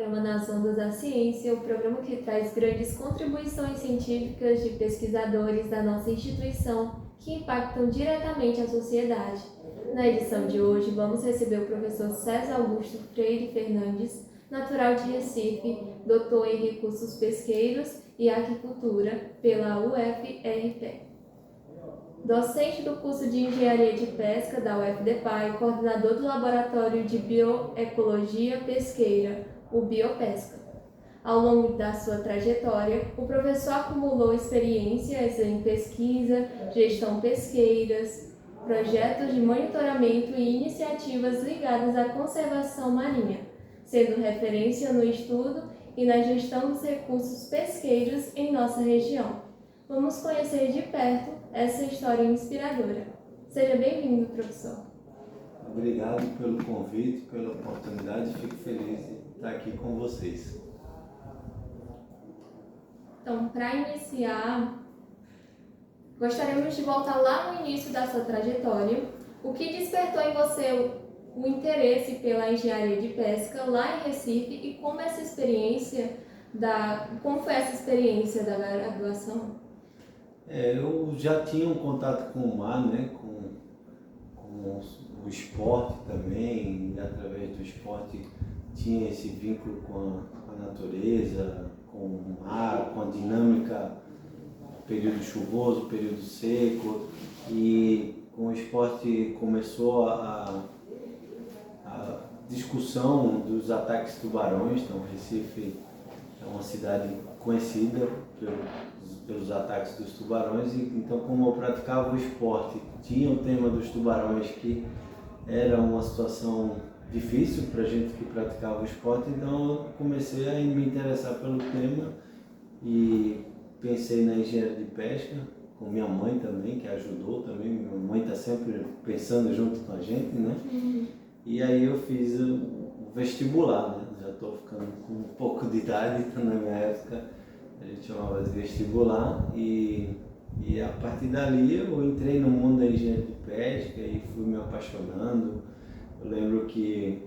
programa Nas Ondas da Ciência, o programa que traz grandes contribuições científicas de pesquisadores da nossa instituição que impactam diretamente a sociedade. Na edição de hoje, vamos receber o professor César Augusto Freire Fernandes, natural de Recife, doutor em Recursos Pesqueiros e Aquicultura pela UFRPE. Docente do curso de Engenharia de Pesca da UFDPA e coordenador do Laboratório de Bioecologia Pesqueira, o Biopesca. Ao longo da sua trajetória, o professor acumulou experiências em pesquisa, gestão pesqueiras, projetos de monitoramento e iniciativas ligadas à conservação marinha, sendo referência no estudo e na gestão dos recursos pesqueiros em nossa região. Vamos conhecer de perto essa história inspiradora. Seja bem-vindo, professor. Obrigado pelo convite, pela oportunidade. Fico feliz de estar aqui com vocês. Então, para iniciar, gostaríamos de voltar lá no início da sua trajetória. O que despertou em você o interesse pela engenharia de pesca lá em Recife e como foi essa experiência da graduação? Eu já tinha um contato com o mar, né? com o esporte também, e através do esporte tinha esse vínculo com a natureza, com o mar, com a dinâmica, período chuvoso, período seco, e com o esporte começou a discussão dos ataques tubarões. Então, Recife é uma cidade conhecida pelos ataques dos tubarões, e então, como eu praticava o esporte, tinha o tema dos tubarões, que era uma situação difícil para a gente que praticava o esporte, então eu comecei a me interessar pelo tema e pensei na engenharia de pesca, com minha mãe também, que ajudou também. Minha mãe está sempre pensando junto com a gente, né? E aí eu fiz o vestibular, né? Já estou ficando com um pouco de idade, então na minha época a gente chamava de vestibular, e a partir dali eu entrei no mundo da engenharia de pesca e fui me apaixonando. Eu lembro que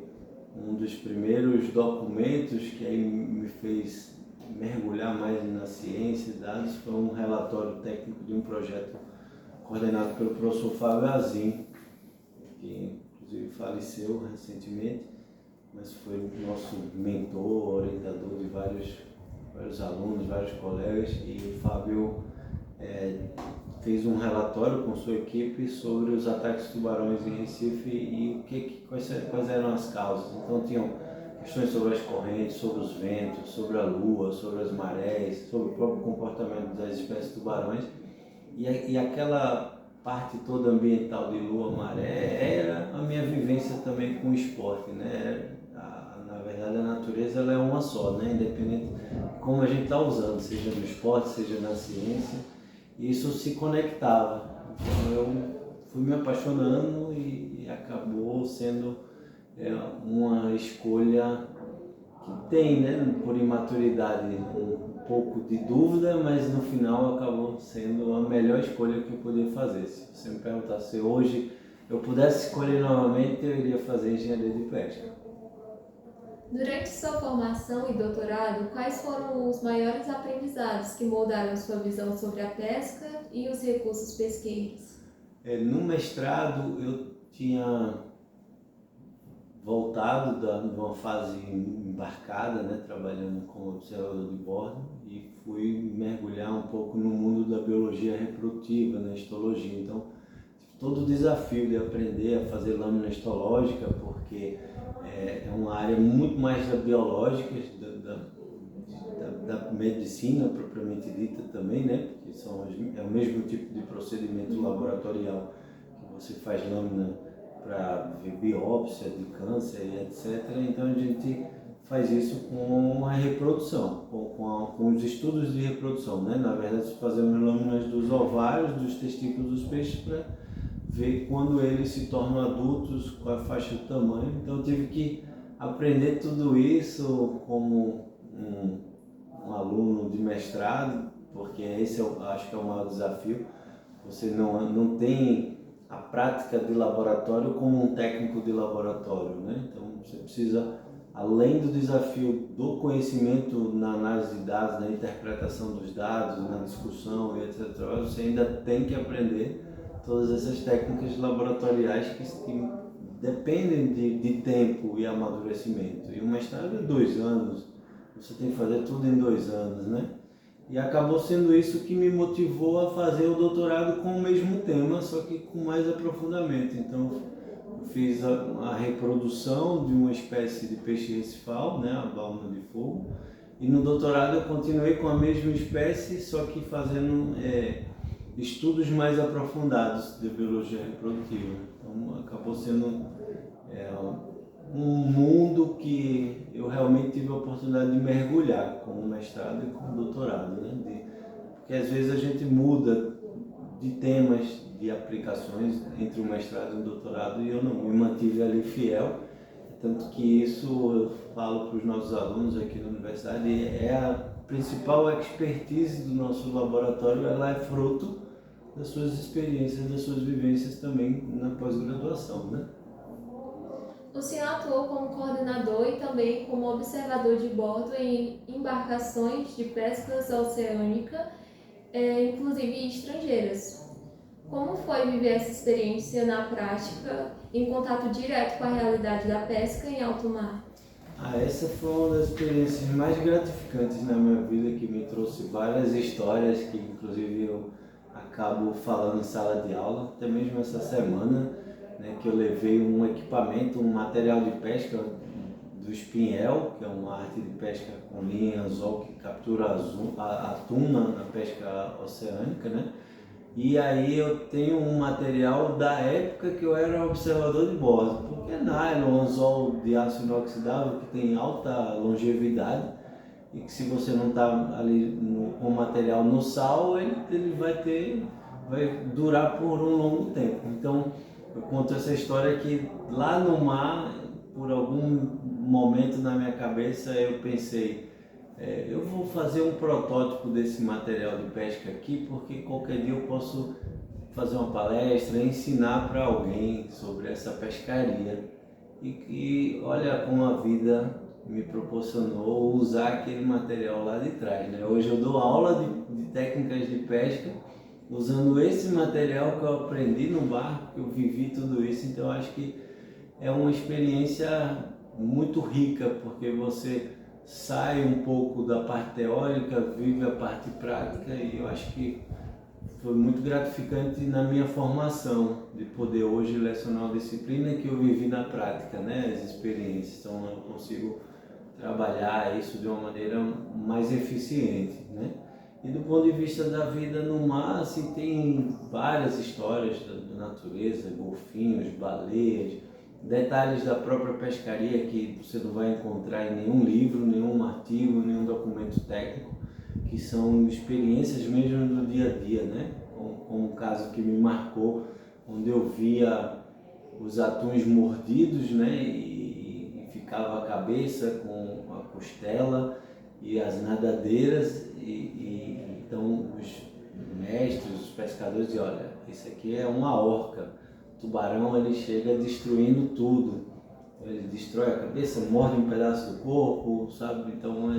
um dos primeiros documentos que aí me fez mergulhar mais na ciência e dados foi um relatório técnico de um projeto coordenado pelo professor Fábio Azim, que inclusive faleceu recentemente, mas foi nosso mentor, orientador de vários alunos, vários colegas, e o Fábio fez um relatório com sua equipe sobre os ataques de tubarões em Recife e quais eram as causas. Então tinham questões sobre as correntes, sobre os ventos, sobre a lua, sobre as marés, sobre o próprio comportamento das espécies de tubarões, e aquela parte toda ambiental de lua, maré, era a minha vivência também com o esporte, né? Na verdade, a natureza ela é uma só, né? Independente de como a gente está usando, seja no esporte, seja na ciência, isso se conectava. Então eu fui me apaixonando e acabou sendo uma escolha que tem, né, por imaturidade, um pouco de dúvida, mas no final acabou sendo a melhor escolha que eu podia fazer. Se você me perguntasse se hoje eu pudesse escolher novamente, eu iria fazer engenharia de pesca. Durante sua formação e doutorado, quais foram os maiores aprendizados que moldaram sua visão sobre a pesca e os recursos pesqueiros? No mestrado eu tinha voltado de uma fase embarcada, né, trabalhando como observador de bordo, e fui mergulhar um pouco no mundo da biologia reprodutiva, na histologia. Então, todo o desafio de aprender a fazer lâmina histológica, porque é uma área muito mais da biológica, da medicina propriamente dita também, né, porque é o mesmo tipo de procedimento laboratorial que você faz lâmina para ver biópsia de câncer e etc. Então a gente faz isso com a reprodução, com os estudos de reprodução, né? Na verdade, fazemos lâminas dos ovários, dos testículos dos peixes, para ver quando eles se tornam adultos, qual a faixa de tamanho. Então eu tive que aprender tudo isso como um aluno de mestrado, porque esse eu acho que é o maior desafio. Você não tem a prática de laboratório como um técnico de laboratório, né? Então você precisa além do desafio do conhecimento na análise de dados, na interpretação dos dados, na discussão e etc., você ainda tem que aprender todas essas técnicas laboratoriais que dependem de tempo e amadurecimento. E o mestrado é 2 anos, você tem que fazer tudo em 2 anos, né? E acabou sendo isso que me motivou a fazer o doutorado com o mesmo tema, só que com mais aprofundamento. Então, eu fiz a reprodução de uma espécie de peixe recifal, né, a baúna de fogo, e no doutorado eu continuei com a mesma espécie, só que fazendo estudos mais aprofundados de biologia reprodutiva. Então, acabou sendo um mundo que eu realmente tive a oportunidade de mergulhar com o mestrado e com o doutorado, né? Porque às vezes a gente muda de temas, de aplicações entre o mestrado e o doutorado, e eu não me mantive ali fiel, tanto que isso eu falo para os nossos alunos aqui na universidade, é a principal expertise do nosso laboratório, ela é fruto das suas experiências, das suas vivências também na pós-graduação, né? O senhor atuou como coordenador e também como observador de bordo em embarcações de pesca oceânica, inclusive estrangeiras. Como foi viver essa experiência na prática, em contato direto com a realidade da pesca em alto mar? Essa foi uma das experiências mais gratificantes na minha vida, que me trouxe várias histórias que inclusive eu acabo falando em sala de aula, até mesmo essa semana, né, que eu levei um equipamento, um material de pesca do espinhel, que é uma arte de pesca com linha anzol que captura atum na pesca oceânica, né? E aí eu tenho um material da época que eu era observador de bordo, porque é nylon, anzol de aço inoxidável que tem alta longevidade e que se você não está ali com o material no sal, ele vai durar por um longo tempo. Então eu conto essa história que lá no mar, por algum momento na minha cabeça, eu pensei, eu vou fazer um protótipo desse material de pesca aqui, porque qualquer dia eu posso fazer uma palestra e ensinar para alguém sobre essa pescaria. E olha como a vida me proporcionou usar aquele material lá de trás, né? Hoje eu dou aula de técnicas de pesca usando esse material que eu aprendi no barco, que eu vivi tudo isso. Então eu acho que é uma experiência muito rica, porque você sai um pouco da parte teórica, vive a parte prática, e eu acho que foi muito gratificante na minha formação, de poder hoje lecionar uma disciplina que eu vivi na prática, né, as experiências. Então eu consigo trabalhar isso de uma maneira mais eficiente, né? E do ponto de vista da vida no mar, assim, tem várias histórias da natureza, golfinhos, baleias, detalhes da própria pescaria que você não vai encontrar em nenhum livro, nenhum artigo, nenhum documento técnico, que são experiências mesmo do dia a dia, né? Como um caso que me marcou, onde eu via os atuns mordidos, né? E ficava a cabeça com a costela e as nadadeiras, então os mestres, os pescadores diziam, olha, isso aqui é uma orca, o tubarão ele chega destruindo tudo, ele destrói a cabeça, morde um pedaço do corpo, sabe? Então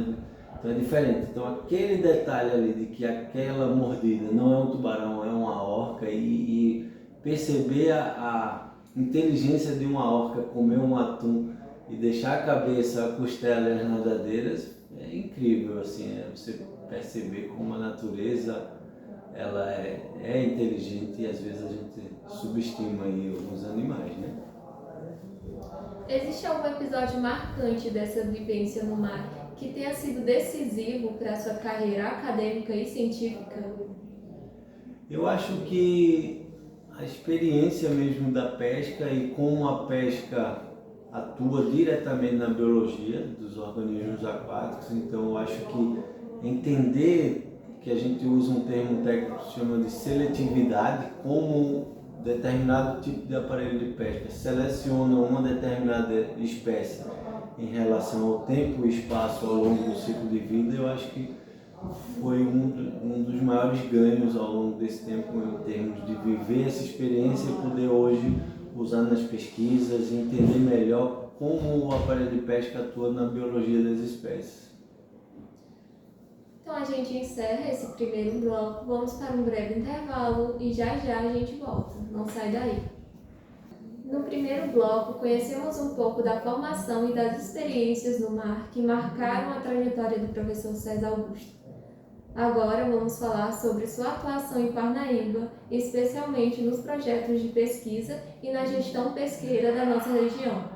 é diferente. Então aquele detalhe ali de que aquela mordida não é um tubarão, é uma orca, e perceber a inteligência de uma orca comer um atum e deixar a cabeça, a costela e as nadadeiras, é incrível, assim, você perceber como a natureza ela é inteligente, e às vezes a gente subestima aí alguns animais, né? Existe algum episódio marcante dessa vivência no mar que tenha sido decisivo para a sua carreira acadêmica e científica? Eu acho que a experiência mesmo da pesca e como a pesca atua diretamente na biologia dos organismos aquáticos, então eu acho que entender que a gente usa um termo técnico que se chama de seletividade, como determinado tipo de aparelho de pesca seleciona uma determinada espécie em relação ao tempo e espaço ao longo do ciclo de vida, eu acho que foi um dos maiores ganhos ao longo desse tempo, em termos de viver essa experiência e poder hoje usar nas pesquisas e entender melhor como o aparelho de pesca atua na biologia das espécies. Então a gente encerra esse primeiro bloco, vamos para um breve intervalo e já a gente volta. Não sai daí. No primeiro bloco, conhecemos um pouco da formação e das experiências no mar que marcaram a trajetória do professor César Augusto. Agora vamos falar sobre sua atuação em Parnaíba, especialmente nos projetos de pesquisa e na gestão pesqueira da nossa região.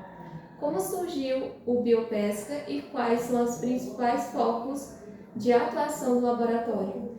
Como surgiu o Biopesca e quais são os principais focos de atuação do laboratório?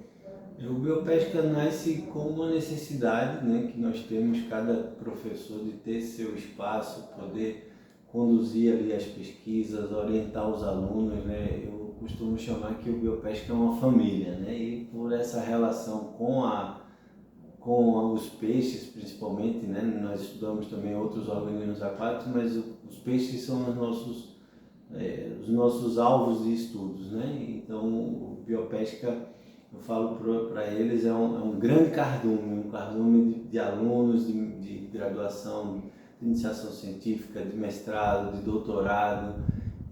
O Biopesca nasce com uma necessidade, né, que nós temos, cada professor, de ter seu espaço, poder conduzir ali as pesquisas, orientar os alunos, né? Eu costumo chamar que o Biopesca é uma família, né? E por essa relação com os peixes, principalmente, né? Nós estudamos também outros organismos aquáticos, mas os peixes são os nossos alvos de estudos, né? Então, o Biopesca, eu falo para eles, é um grande cardume, um cardume de alunos de graduação, de iniciação científica, de mestrado, de doutorado.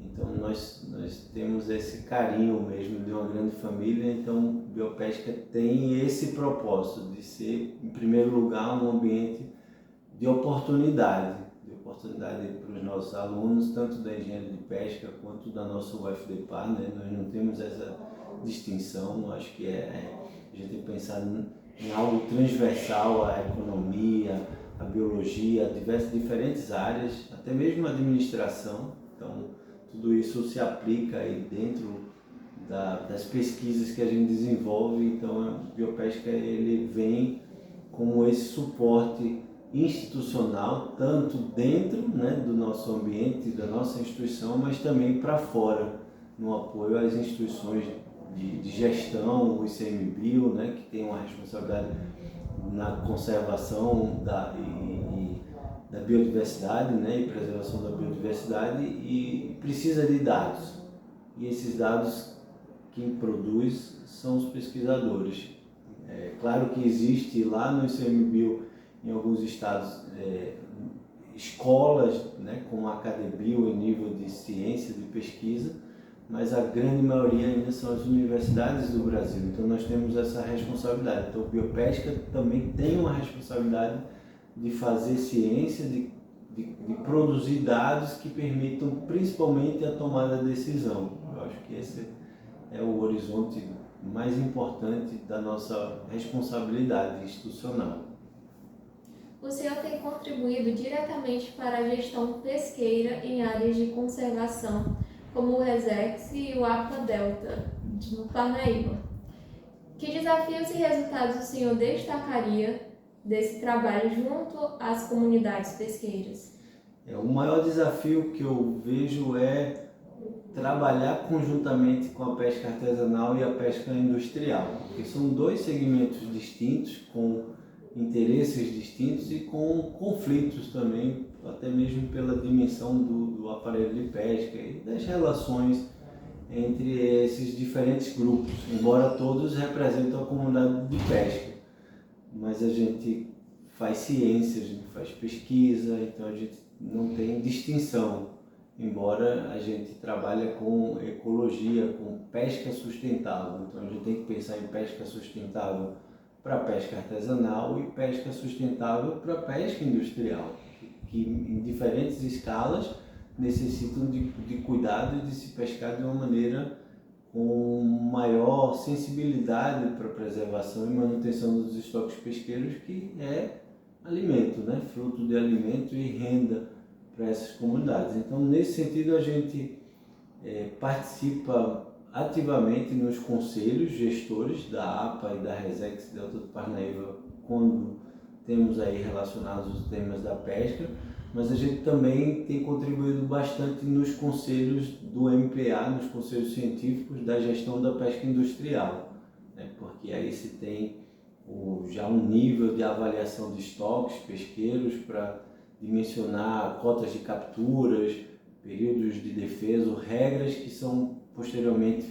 Então, nós temos esse carinho mesmo de uma grande família. Então, Biopesca tem esse propósito de ser, em primeiro lugar, um ambiente de oportunidade para os nossos alunos, tanto da engenharia de pesca quanto da nossa UFDPAR, né? Nós não temos essa distinção, acho que a gente tem que pensar em algo transversal à economia, à biologia, a diferentes áreas, até mesmo a administração. Então, tudo isso se aplica aí dentro das pesquisas que a gente desenvolve. Então, o Biopesca, ele vem como esse suporte institucional, tanto dentro, né, do nosso ambiente, da nossa instituição, mas também para fora, no apoio às instituições de gestão, o ICMBio, né, que tem uma responsabilidade na conservação da biodiversidade, né, e preservação da biodiversidade, e precisa de dados. E esses dados quem produz são os pesquisadores. É claro que existe lá no ICMBio, em alguns estados, escolas, né, com academia em nível de ciência, de pesquisa, mas a grande maioria ainda são as universidades do Brasil. Então nós temos essa responsabilidade. Então o Biopesca também tem uma responsabilidade de fazer ciência, de produzir dados que permitam principalmente a tomada de decisão. Eu acho que esse é o horizonte mais importante da nossa responsabilidade institucional. O senhor tem contribuído diretamente para a gestão pesqueira em áreas de conservação, como o RESEX e o APA Delta, no Parnaíba. Que desafios e resultados o senhor destacaria desse trabalho junto às comunidades pesqueiras? O maior desafio que eu vejo é trabalhar conjuntamente com a pesca artesanal e a pesca industrial, porque são dois segmentos distintos, com interesses distintos e com conflitos também, até mesmo pela dimensão do aparelho de pesca e das relações entre esses diferentes grupos, embora todos representam a comunidade de pesca. Mas a gente faz ciência, a gente faz pesquisa, então a gente não tem distinção, embora a gente trabalhe com ecologia, com pesca sustentável. Então a gente tem que pensar em pesca sustentável para pesca artesanal e pesca sustentável para pesca industrial, que em diferentes escalas necessitam de cuidado e de se pescar de uma maneira com maior sensibilidade para a preservação e manutenção dos estoques pesqueiros, que é alimento, né? Fruto de alimento e renda para essas comunidades. Então, nesse sentido, a gente participa ativamente nos conselhos gestores da APA e da RESEX Delta do Parnaíba, quando temos aí relacionados os temas da pesca, mas a gente também tem contribuído bastante nos conselhos do MPA, nos conselhos científicos da gestão da pesca industrial, né? Porque aí se tem já um nível de avaliação de estoques pesqueiros para dimensionar cotas de capturas, períodos de defesa, regras que são posteriormente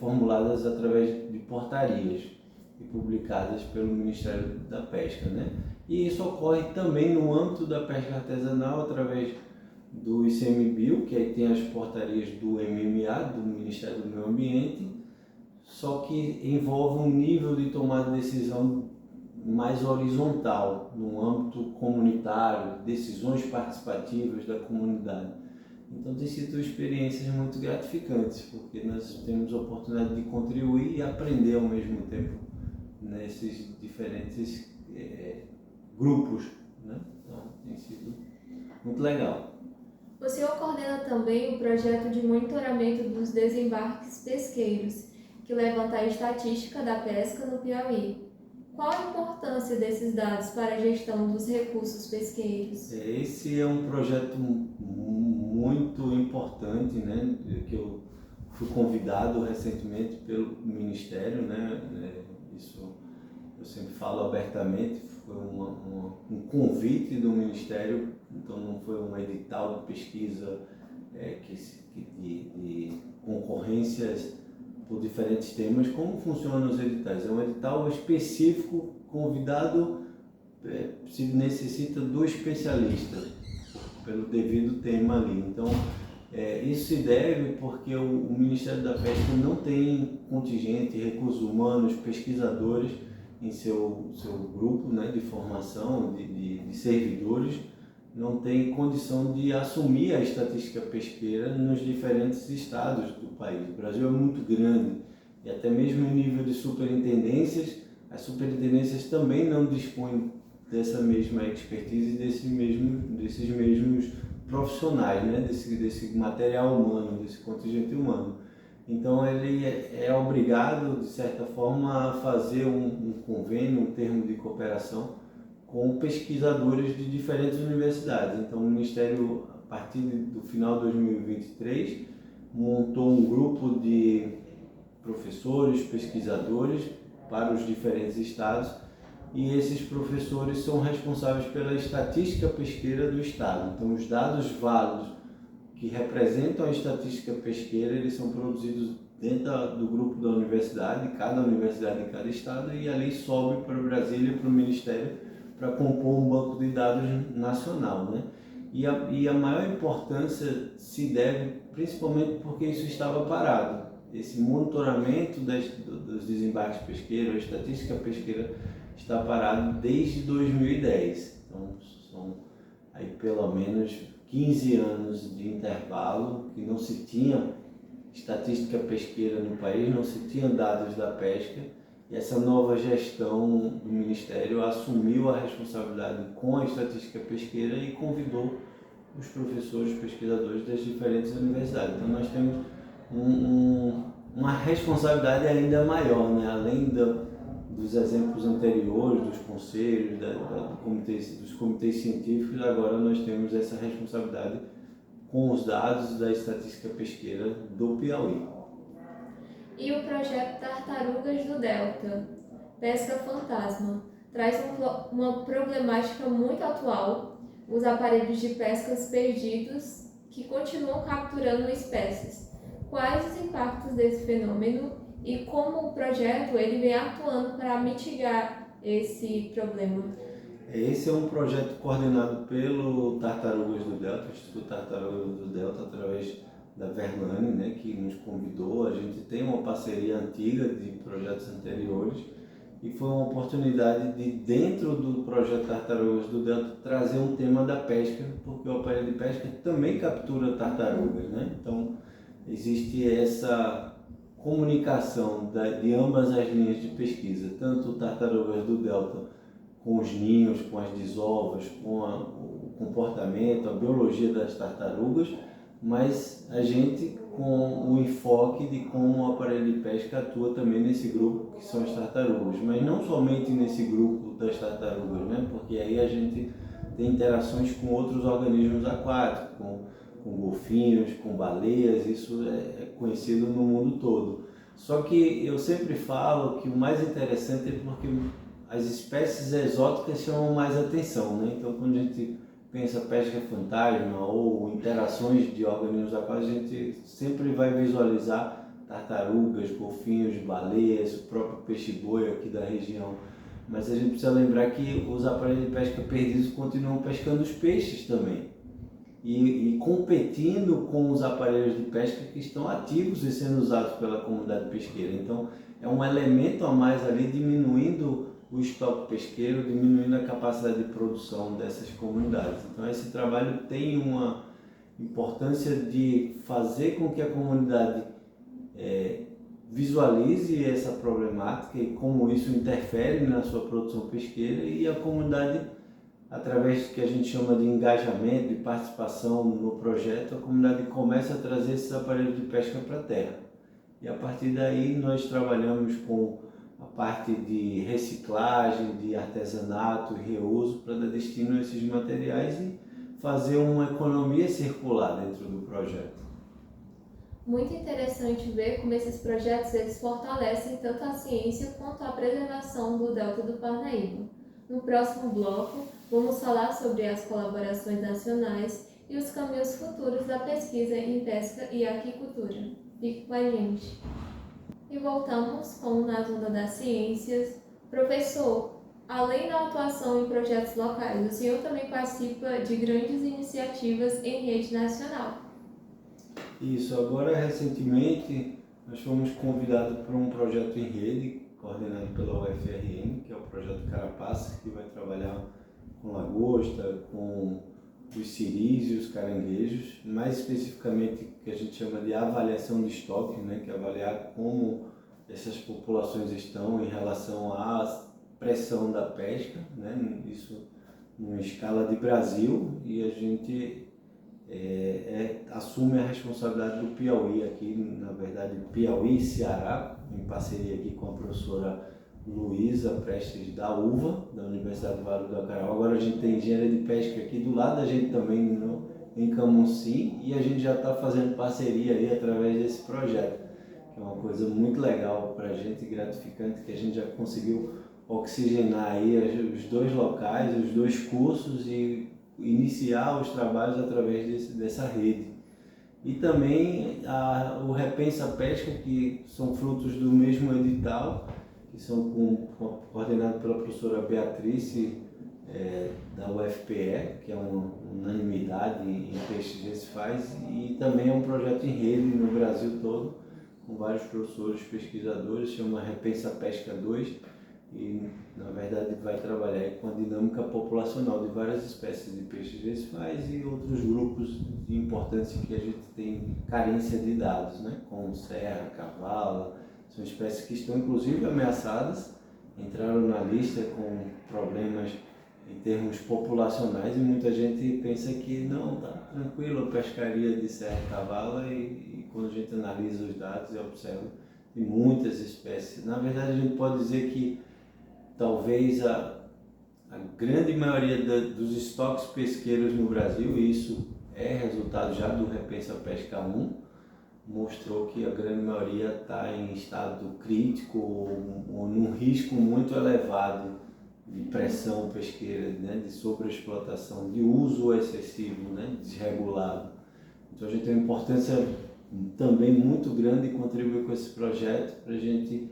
formuladas através de portarias e publicadas pelo Ministério da Pesca, né? E isso ocorre também no âmbito da pesca artesanal, através do ICMBio, que aí tem as portarias do MMA, do Ministério do Meio Ambiente, só que envolve um nível de tomada de decisão mais horizontal, no âmbito comunitário, decisões participativas da comunidade. Então tem sido experiências muito gratificantes, porque nós temos a oportunidade de contribuir e aprender ao mesmo tempo nesses diferentes grupos, né? Então tem sido muito legal. O senhor coordena também o projeto de monitoramento dos desembarques pesqueiros, que levanta a estatística da pesca no Piauí. Qual a importância desses dados para a gestão dos recursos pesqueiros? Esse é um projeto muito importante, né, que eu fui convidado recentemente pelo Ministério, né, isso eu sempre falo abertamente, foi um convite do Ministério, então não foi um edital de pesquisa de concorrências por diferentes temas. Como funcionam os editais? É um edital específico, convidado, se necessita do especialista, pelo devido tema ali. Então, isso se deve porque o Ministério da Pesca não tem contingente, recursos humanos, pesquisadores em seu grupo, né, de formação, de servidores, não tem condição de assumir a estatística pesqueira nos diferentes estados do país. O Brasil é muito grande e até mesmo em nível de superintendências, as superintendências também não dispõem dessa mesma expertise, desses mesmos profissionais, né? desse material humano, desse contingente humano. Então ele é obrigado, de certa forma, a fazer um convênio, um termo de cooperação com pesquisadores de diferentes universidades. Então o Ministério, a partir do final de 2023, montou um grupo de professores, pesquisadores para os diferentes estados, e esses professores são responsáveis pela estatística pesqueira do estado. Então os dados válidos que representam a estatística pesqueira, eles são produzidos dentro do grupo da universidade, cada universidade em cada estado, e ali sobe para Brasília e para o Ministério para compor um banco de dados nacional, né? E a maior importância se deve principalmente porque isso estava parado. Esse monitoramento dos desembarques pesqueiros, a estatística pesqueira está parado desde 2010. Então são aí pelo menos 15 anos de intervalo que não se tinha estatística pesqueira no país, não se tinha dados da pesca, e essa nova gestão do Ministério assumiu a responsabilidade com a estatística pesqueira e convidou os professores, pesquisadores das diferentes universidades. Então nós temos uma responsabilidade ainda maior, né? Além dos exemplos anteriores, dos conselhos, dos comitês científicos, agora nós temos essa responsabilidade com os dados da estatística pesqueira do Piauí. E o projeto Tartarugas do Delta, Pesca Fantasma, traz uma problemática muito atual, os aparelhos de pesca perdidos que continuam capturando espécies. Quais os impactos desse fenômeno e como o projeto ele vem atuando para mitigar esse problema? Esse é um projeto coordenado pelo Tartarugas do Delta, o Instituto Tartarugas do Delta, através da Verlane, né, que nos convidou. A gente tem uma parceria antiga de projetos anteriores e foi uma oportunidade de, dentro do projeto Tartarugas do Delta, trazer um tema da pesca, porque o aparelho de pesca também captura tartarugas, né? Então existe essa comunicação de ambas as linhas de pesquisa, tanto o Tartarugas do Delta com os ninhos, com as desovas, com o comportamento, a biologia das tartarugas, mas a gente com o enfoque de como o aparelho de pesca atua também nesse grupo que são as tartarugas, mas não somente nesse grupo das tartarugas, né? Porque aí a gente tem interações com outros organismos aquáticos, com golfinhos, com baleias, isso é conhecido no mundo todo. Só que eu sempre falo que o mais interessante é porque as espécies exóticas chamam mais atenção, né? Então quando a gente pensa pesca fantasma ou interações de organismos aquáticos, a gente sempre vai visualizar tartarugas, golfinhos, baleias, o próprio peixe-boi aqui da região. Mas a gente precisa lembrar que os aparelhos de pesca perdidos continuam pescando os peixes também. e competindo com os aparelhos de pesca que estão ativos e sendo usados pela comunidade pesqueira. Então, é um elemento a mais ali, diminuindo o estoque pesqueiro, diminuindo a capacidade de produção dessas comunidades. Então, esse trabalho tem uma importância de fazer com que a comunidade visualize essa problemática e como isso interfere na sua produção pesqueira, e a comunidade, através do que a gente chama de engajamento, de participação no projeto, a comunidade começa a trazer esses aparelhos de pesca para a terra. E a partir daí nós trabalhamos com a parte de reciclagem, de artesanato e reuso para dar destino a esses materiais e fazer uma economia circular dentro do projeto. Muito interessante ver como esses projetos eles fortalecem tanto a ciência quanto a preservação do Delta do Parnaíba. No próximo bloco, vamos falar sobre as colaborações nacionais e os caminhos futuros da pesquisa em pesca e aquicultura. Fique com a gente. E voltamos com o Na Onda das Ciências. Professor, além da atuação em projetos locais, o senhor também participa de grandes iniciativas em rede nacional. Isso, agora recentemente nós fomos convidados para um projeto em rede, coordenado pela UFRN, que é o projeto Carapaça, que vai trabalhar com lagosta, com os siris e os caranguejos, mais especificamente que a gente chama de avaliação de estoque, né, que é avaliar como essas populações estão em relação à pressão da pesca, né, isso numa escala de Brasil, e a gente assume a responsabilidade do Piauí aqui, na verdade Piauí e Ceará, em parceria aqui com a professora Luísa Prestes da UVA, da Universidade do Vale do Acarau. Agora a gente tem engenharia de pesca aqui do lado da gente também, em Camusim, e a gente já está fazendo parceria aí através desse projeto, que é uma coisa muito legal para a gente, gratificante, que a gente já conseguiu oxigenar aí os dois locais, os dois cursos e iniciar os trabalhos através dessa rede. E também o Repensa Pesca, que são frutos do mesmo edital, que são coordenados pela professora Beatrice, da UFPE, que é uma unanimidade em peixes recifais, e também é um projeto em rede no Brasil todo, com vários professores, pesquisadores, chama Repensa Pesca 2, e na verdade vai trabalhar com a dinâmica populacional de várias espécies de peixes recifais e outros grupos importantes que a gente tem carência de dados, né? Como serra, cavala, são espécies que estão inclusive ameaçadas, entraram na lista com problemas em termos populacionais, e muita gente pensa que não, está tranquilo a pescaria de serra e cavala, e quando a gente analisa os dados e observa, tem muitas espécies. Na verdade a gente pode dizer que talvez a grande maioria dos estoques pesqueiros no Brasil, e isso é resultado já do Repensa Pesca 1, mostrou que a grande maioria está em estado crítico ou num risco muito elevado de pressão pesqueira, né, de sobreexplotação, de uso excessivo, né, desregulado. Então a gente tem uma importância também muito grande em contribuir com esse projeto para a gente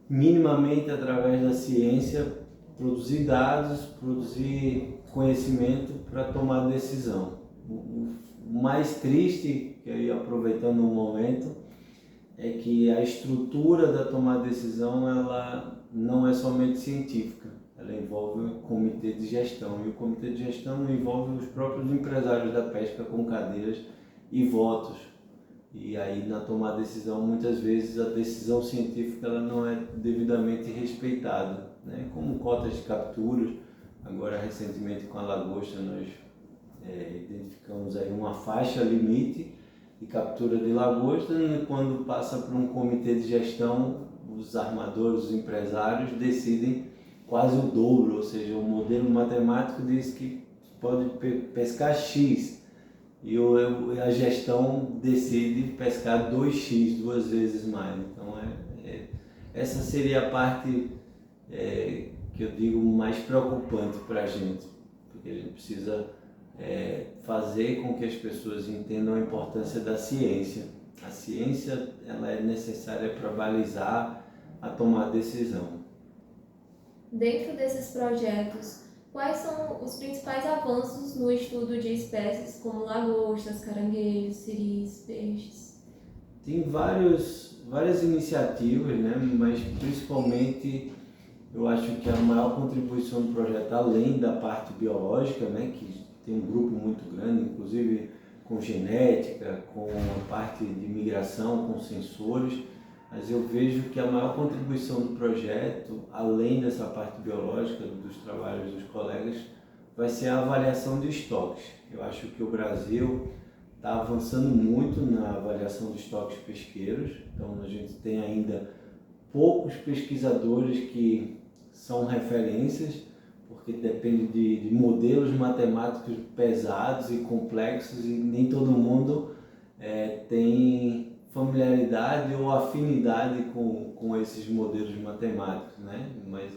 minimamente, através da ciência, produzir dados, produzir conhecimento para tomar decisão. O mais triste, que aí aproveitando o momento, é que a estrutura da tomada de decisão ela não é somente científica, ela envolve o comitê de gestão, e o comitê de gestão envolve os próprios empresários da pesca com cadeiras e votos. E aí na tomada de decisão, muitas vezes a decisão científica ela não é devidamente respeitada, né? Como cotas de capturas. Agora recentemente com a lagosta nós identificamos aí uma faixa limite de captura de lagosta, e quando passa por um comitê de gestão, os armadores, os empresários decidem quase o dobro, ou seja, o modelo matemático diz que pode pescar X, e a gestão decide pescar 2x, 2 vezes mais. Então essa seria a parte que eu digo mais preocupante para a gente, porque a gente precisa fazer com que as pessoas entendam a importância da ciência. A ciência ela é necessária para balizar a tomar decisão. Dentro desses projetos, Quais são os principais avanços no estudo de espécies como lagostas, caranguejos, siris, peixes? Tem várias iniciativas, né? Mas principalmente eu acho que a maior contribuição do projeto, além da parte biológica, né? Que tem um grupo muito grande, inclusive com genética, com a parte de migração, com sensores, mas eu vejo que a maior contribuição do projeto, além dessa parte biológica, dos trabalhos dos colegas, vai ser a avaliação de estoques. Eu acho que o Brasil está avançando muito na avaliação de estoques pesqueiros, então a gente tem ainda poucos pesquisadores que são referências, porque depende de modelos matemáticos pesados e complexos e nem todo mundo tem familiaridade ou afinidade com esses modelos matemáticos, né? Mas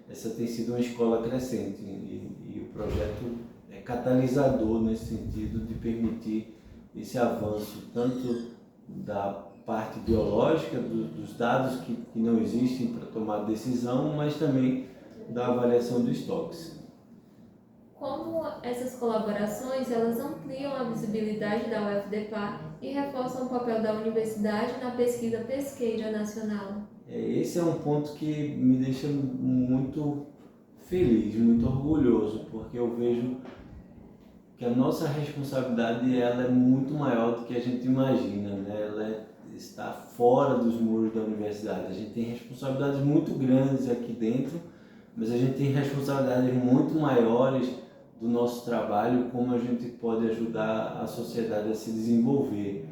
essa tem sido uma escola crescente e o projeto é catalisador nesse sentido de permitir esse avanço tanto da parte biológica, dos dados que não existem para tomar decisão, mas também da avaliação dos estoques. Como essas colaborações elas ampliam a visibilidade da UFDPA e reforçam o papel da universidade na pesquisa pesqueira nacional? Esse é um ponto que me deixa muito feliz, muito orgulhoso, porque eu vejo que a nossa responsabilidade ela é muito maior do que a gente imagina, né? Ela está fora dos muros da universidade. A gente tem responsabilidades muito grandes aqui dentro, mas a gente tem responsabilidades muito maiores do nosso trabalho, como a gente pode ajudar a sociedade a se desenvolver,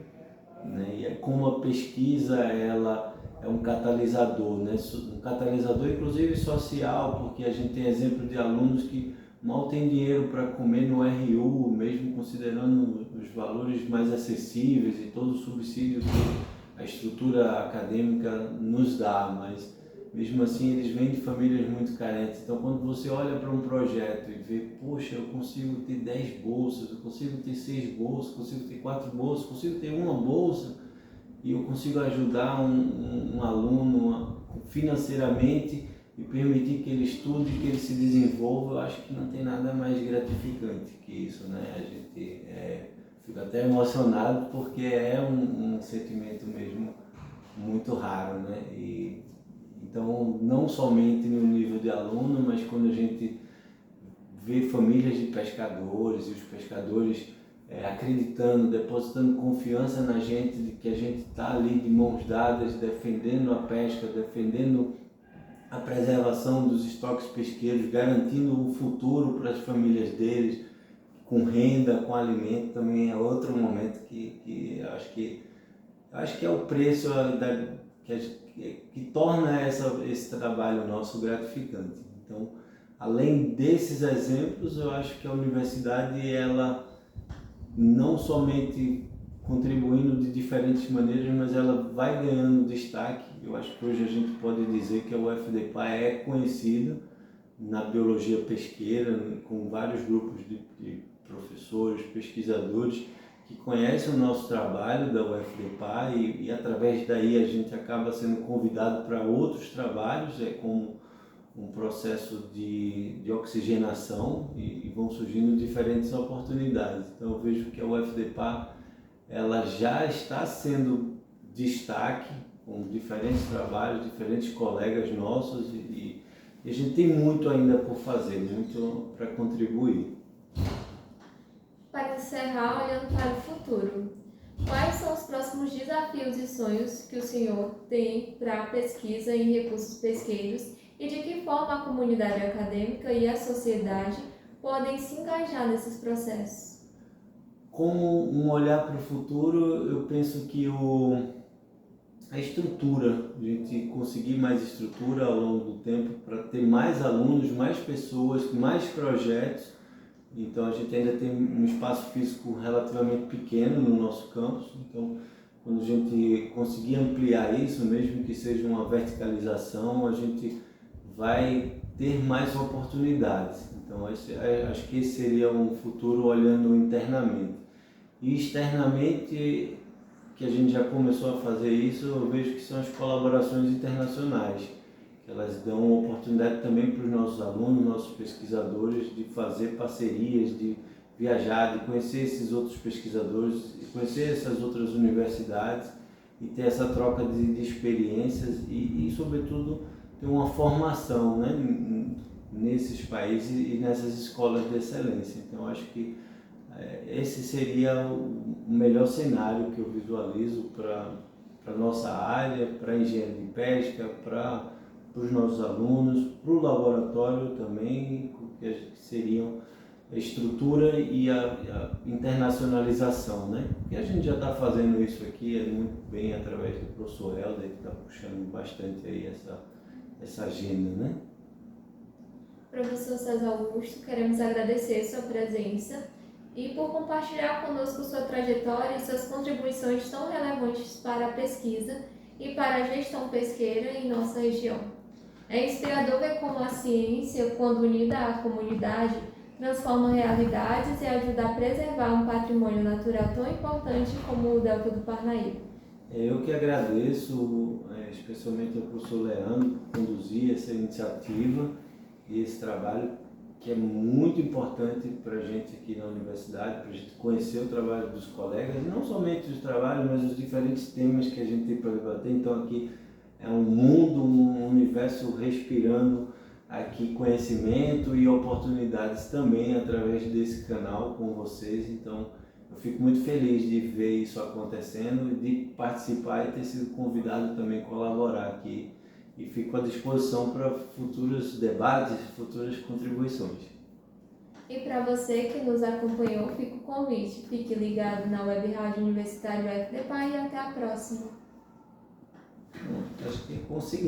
né? E como a pesquisa ela é um catalisador, né? Um catalisador inclusive social, porque a gente tem exemplo de alunos que mal tem dinheiro para comer no RU, mesmo considerando os valores mais acessíveis e todo o subsídio que a estrutura acadêmica nos dá, mas mesmo assim eles vêm de famílias muito carentes. Então quando você olha para um projeto e vê, poxa, eu consigo ter 10 bolsas, eu consigo ter 6 bolsas, consigo ter 4 bolsas, consigo ter uma bolsa e eu consigo ajudar um aluno financeiramente e permitir que ele estude, que ele se desenvolva, eu acho que não tem nada mais gratificante que isso, né? A gente fica até emocionado porque é um sentimento mesmo muito raro, né? Então, não somente no nível de aluno, mas quando a gente vê famílias de pescadores e os pescadores acreditando, depositando confiança na gente, de que a gente está ali de mãos dadas, defendendo a pesca, defendendo a preservação dos estoques pesqueiros, garantindo um futuro para as famílias deles, com renda, com alimento, também é outro momento que acho que é o preço que torna esse trabalho nosso gratificante. Então, além desses exemplos, eu acho que a universidade, ela não somente contribuindo de diferentes maneiras, mas ela vai ganhando destaque. Eu acho que hoje a gente pode dizer que a UFDPA é conhecida na biologia pesqueira, com vários grupos de professores, pesquisadores que conhecem o nosso trabalho da UFDPA e através daí a gente acaba sendo convidado para outros trabalhos, como um processo de oxigenação e vão surgindo diferentes oportunidades. Então eu vejo que a UFDPA ela já está sendo destaque com diferentes trabalhos, diferentes colegas nossos e a gente tem muito ainda por fazer, muito para contribuir. Para encerrar, olhando para o futuro, quais são os próximos desafios e sonhos que o senhor tem para a pesquisa em recursos pesqueiros e de que forma a comunidade acadêmica e a sociedade podem se engajar nesses processos? Como um olhar para o futuro, eu penso que a estrutura, a gente conseguir mais estrutura ao longo do tempo para ter mais alunos, mais pessoas, mais projetos. Então a gente ainda tem um espaço físico relativamente pequeno no nosso campus, então quando a gente conseguir ampliar isso, mesmo que seja uma verticalização, a gente vai ter mais oportunidades. Então acho que esse seria um futuro olhando internamente. E externamente, que a gente já começou a fazer isso, eu vejo que são as colaborações internacionais, que elas dão oportunidade também para os nossos alunos, nossos pesquisadores, de fazer parcerias, de viajar, de conhecer esses outros pesquisadores, de conhecer essas outras universidades e ter essa troca de experiências e, sobretudo, ter uma formação, né, nesses países e nessas escolas de excelência. Então, acho que esse seria o melhor cenário que eu visualizo para a nossa área, para a engenharia de pesca, para os nossos alunos, para o laboratório também, que seriam a estrutura e a internacionalização, né? Porque a gente já está fazendo isso aqui muito bem através do professor Helder, que está puxando bastante aí essa agenda, né? Professor César Augusto, queremos agradecer sua presença e por compartilhar conosco sua trajetória e suas contribuições tão relevantes para a pesquisa e para a gestão pesqueira em nossa região. É inspirador ver como a ciência, quando unida à comunidade, transforma realidades e ajuda a preservar um patrimônio natural tão importante como o Delta do Parnaíba. Eu que agradeço, especialmente ao professor Leandro, por conduzir essa iniciativa e esse trabalho que é muito importante para a gente aqui na universidade, para a gente conhecer o trabalho dos colegas, não somente os trabalhos, mas os diferentes temas que a gente tem para debater. Então aqui é um mundo, um universo respirando aqui conhecimento e oportunidades também através desse canal com vocês. Então eu fico muito feliz de ver isso acontecendo e de participar e ter sido convidado também a colaborar aqui. E fico à disposição para futuros debates, futuras contribuições. E para você que nos acompanhou, fica o convite. Fique ligado na Web Rádio Universitária UFDPA e até a próxima. Acho que consegui.